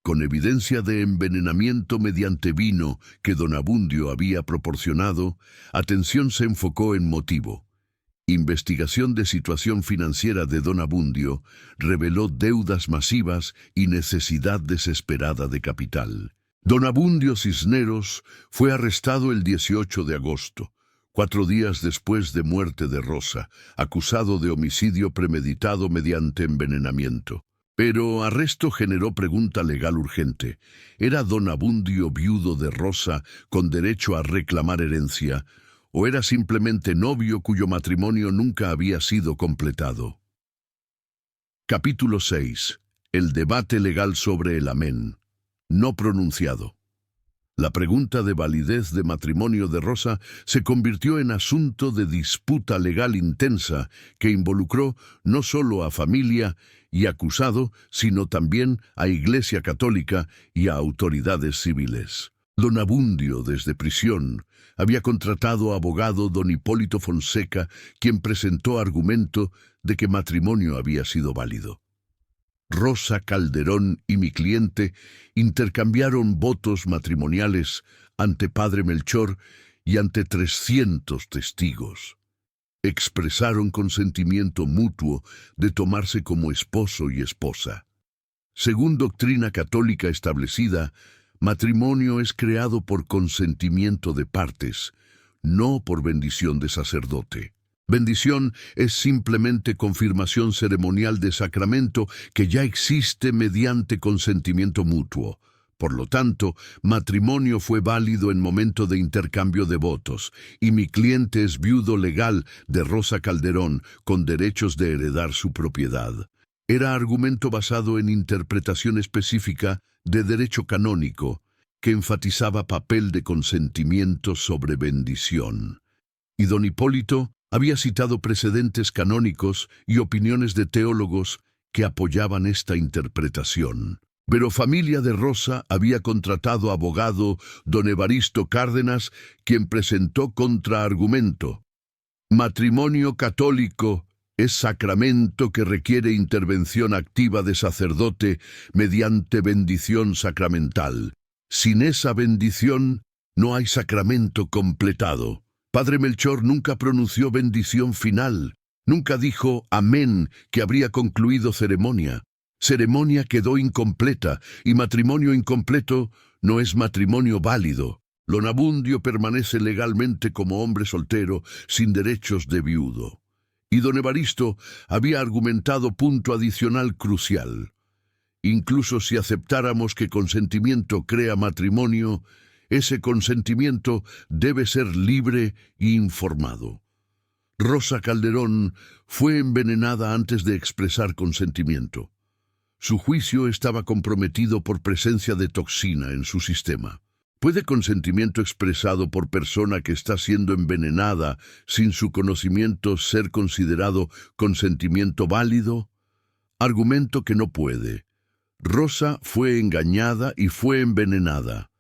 Con evidencia de envenenamiento mediante vino que don Abundio había proporcionado, atención se enfocó en motivo. Investigación de situación financiera de don Abundio reveló deudas masivas y necesidad desesperada de capital. Don Abundio Cisneros fue arrestado el 18 de agosto, 4 días después de muerte de Rosa, acusado de homicidio premeditado mediante envenenamiento. Pero arresto generó pregunta legal urgente. ¿Era don Abundio viudo de Rosa con derecho a reclamar herencia? ¿O era simplemente novio cuyo matrimonio nunca había sido completado? Capítulo 6. El debate legal sobre el amén no pronunciado. La pregunta de validez de matrimonio de Rosa se convirtió en asunto de disputa legal intensa que involucró no solo a familia y acusado, sino también a Iglesia Católica y a autoridades civiles. Don Abundio, desde prisión, había contratado abogado don Hipólito Fonseca, quien presentó argumento de que matrimonio había sido válido. Rosa Calderón y mi cliente intercambiaron votos matrimoniales ante padre Melchor y ante 300 testigos. Expresaron consentimiento mutuo de tomarse como esposo y esposa. Según doctrina católica establecida, matrimonio es creado por consentimiento de partes, no por bendición de sacerdote. Bendición es simplemente confirmación ceremonial de sacramento que ya existe mediante consentimiento mutuo. Por lo tanto, matrimonio fue válido en momento de intercambio de votos, y mi cliente es viudo legal de Rosa Calderón, con derechos de heredar su propiedad. Era argumento basado en interpretación específica de derecho canónico, que enfatizaba papel de consentimiento sobre bendición. Y don Hipólito había citado precedentes canónicos y opiniones de teólogos que apoyaban esta interpretación. Pero familia de Rosa había contratado abogado don Evaristo Cárdenas, quien presentó contraargumento. Matrimonio católico es sacramento que requiere intervención activa de sacerdote mediante bendición sacramental. Sin esa bendición no hay sacramento completado. Padre Melchor nunca pronunció bendición final, nunca dijo amén que habría concluido ceremonia. Ceremonia quedó incompleta, y matrimonio incompleto no es matrimonio válido. Donabundio permanece legalmente como hombre soltero, sin derechos de viudo. Y don Evaristo había argumentado punto adicional crucial. Incluso si aceptáramos que consentimiento crea matrimonio, ese consentimiento debe ser libre e informado. Rosa Calderón fue envenenada antes de expresar consentimiento. Su juicio estaba comprometido por presencia de toxina en su sistema. ¿Puede consentimiento expresado por persona que está siendo envenenada sin su conocimiento ser considerado consentimiento válido? Argumento que no puede. Rosa fue engañada y fue envenenada.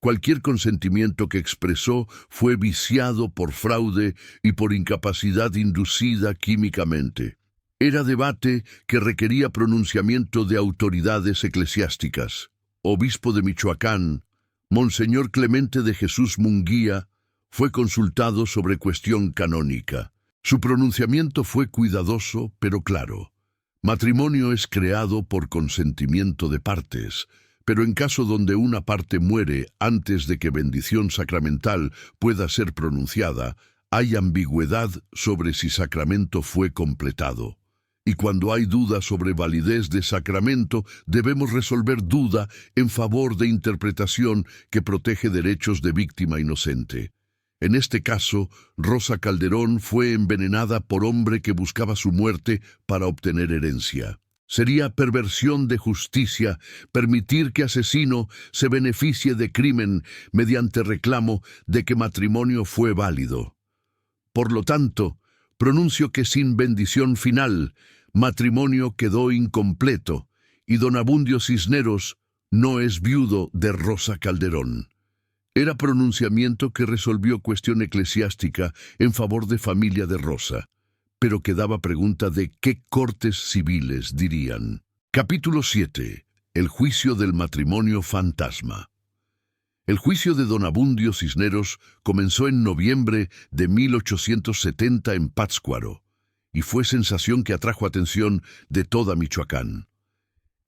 Cualquier consentimiento que expresó fue viciado por fraude y por incapacidad inducida químicamente. Era debate que requería pronunciamiento de autoridades eclesiásticas. Obispo de Michoacán, Monseñor Clemente de Jesús Munguía, fue consultado sobre cuestión canónica. Su pronunciamiento fue cuidadoso, pero claro. Matrimonio es creado por consentimiento de partes, pero en caso donde una parte muere antes de que bendición sacramental pueda ser pronunciada, hay ambigüedad sobre si sacramento fue completado. Y cuando hay duda sobre validez de sacramento, debemos resolver duda en favor de interpretación que protege derechos de víctima inocente. En este caso, Rosa Calderón fue envenenada por hombre que buscaba su muerte para obtener herencia. Sería perversión de justicia permitir que asesino se beneficie de crimen mediante reclamo de que matrimonio fue válido. Por lo tanto, pronuncio que sin bendición final, matrimonio quedó incompleto, y don Abundio Cisneros no es viudo de Rosa Calderón. Era pronunciamiento que resolvió cuestión eclesiástica en favor de familia de Rosa, pero quedaba pregunta de qué cortes civiles dirían. Capítulo 7. El juicio del matrimonio fantasma. El juicio de don Abundio Cisneros comenzó en noviembre de 1870 en Pátzcuaro, y fue sensación que atrajo atención de toda Michoacán.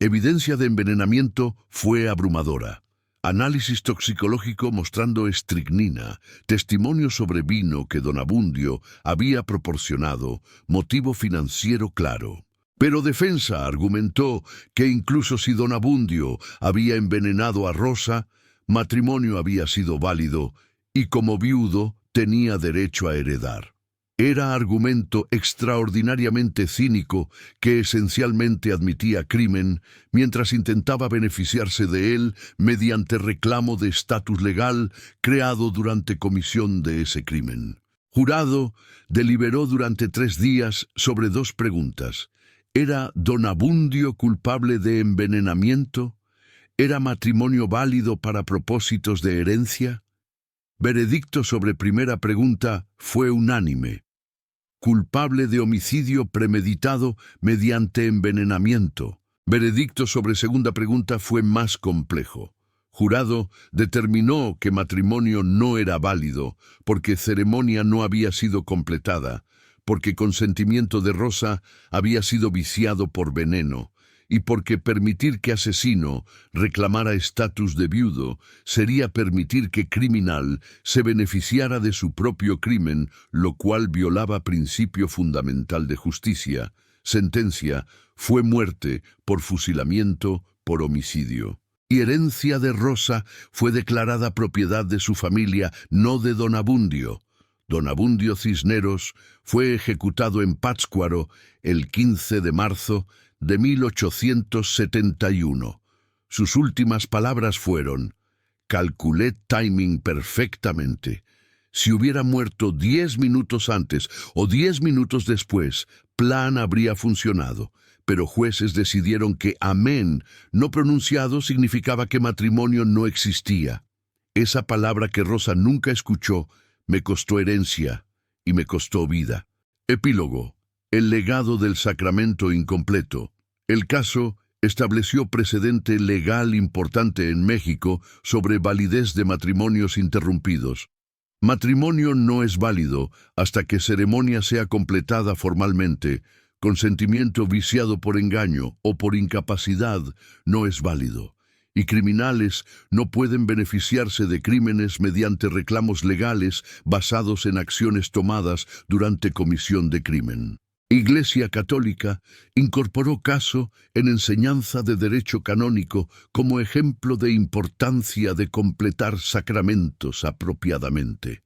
Evidencia de envenenamiento fue abrumadora. Análisis toxicológico mostrando estricnina, testimonio sobre vino que don Abundio había proporcionado, motivo financiero claro. Pero defensa argumentó que incluso si don Abundio había envenenado a Rosa, matrimonio había sido válido y como viudo tenía derecho a heredar. Era argumento extraordinariamente cínico que esencialmente admitía crimen mientras intentaba beneficiarse de él mediante reclamo de estatus legal creado durante comisión de ese crimen. Jurado deliberó durante 3 días sobre 2 preguntas. ¿Era don Abundio culpable de envenenamiento? ¿Era matrimonio válido para propósitos de herencia? Veredicto sobre primera pregunta fue unánime. Culpable de homicidio premeditado mediante envenenamiento. Veredicto sobre segunda pregunta fue más complejo. Jurado determinó que matrimonio no era válido, porque ceremonia no había sido completada, porque consentimiento de Rosa había sido viciado por veneno, y porque permitir que asesino reclamara estatus de viudo sería permitir que criminal se beneficiara de su propio crimen, lo cual violaba principio fundamental de justicia. Sentencia fue muerte por fusilamiento por homicidio. Y herencia de Rosa fue declarada propiedad de su familia, no de don Abundio. Don Abundio Cisneros fue ejecutado en Pátzcuaro el 15 de marzo de 1871. Sus últimas palabras fueron: calculé timing perfectamente. Si hubiera muerto 10 minutos antes o 10 minutos después, plan habría funcionado. Pero jueces decidieron que amén no pronunciado significaba que matrimonio no existía. Esa palabra que Rosa nunca escuchó me costó herencia y me costó vida. Epílogo. El legado del sacramento incompleto. El caso estableció precedente legal importante en México sobre validez de matrimonios interrumpidos. Matrimonio no es válido hasta que ceremonia sea completada formalmente. Consentimiento viciado por engaño o por incapacidad no es válido. Y criminales no pueden beneficiarse de crímenes mediante reclamos legales basados en acciones tomadas durante comisión de crimen. Iglesia Católica incorporó caso en enseñanza de derecho canónico como ejemplo de importancia de completar sacramentos apropiadamente.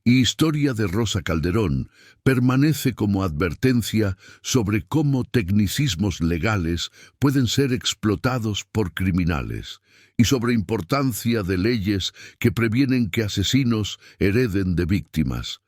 Y Historia de Rosa Calderón permanece como advertencia sobre cómo tecnicismos legales pueden ser explotados por criminales y sobre importancia de leyes que previenen que asesinos hereden de víctimas.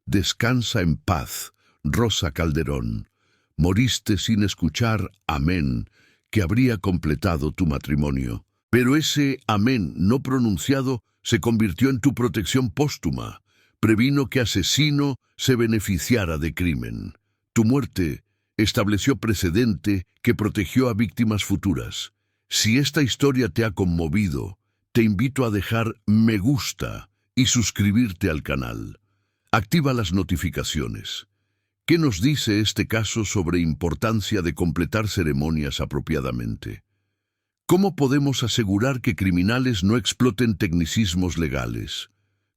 Descansa en paz, Rosa Calderón. Moriste sin escuchar amén, que habría completado tu matrimonio. Pero ese amén no pronunciado se convirtió en tu protección póstuma. Previno que asesino se beneficiara de crimen. Tu muerte estableció precedente que protegió a víctimas futuras. Si esta historia te ha conmovido, te invito a dejar me gusta y suscribirte al canal. Activa las notificaciones. ¿Qué nos dice este caso sobre importancia de completar ceremonias apropiadamente? ¿Cómo podemos asegurar que criminales no exploten tecnicismos legales?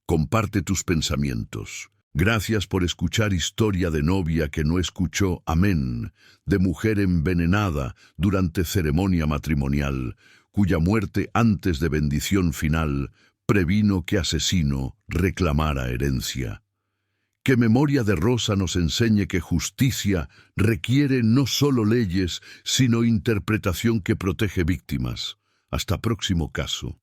Comparte tus pensamientos. Gracias por escuchar Historia de novia que no escuchó amén, de mujer envenenada durante ceremonia matrimonial, cuya muerte antes de bendición final previno que asesino reclamara herencia. Que Memoria de Rosa nos enseñe que justicia requiere no solo leyes, sino interpretación que protege víctimas. Hasta próximo caso.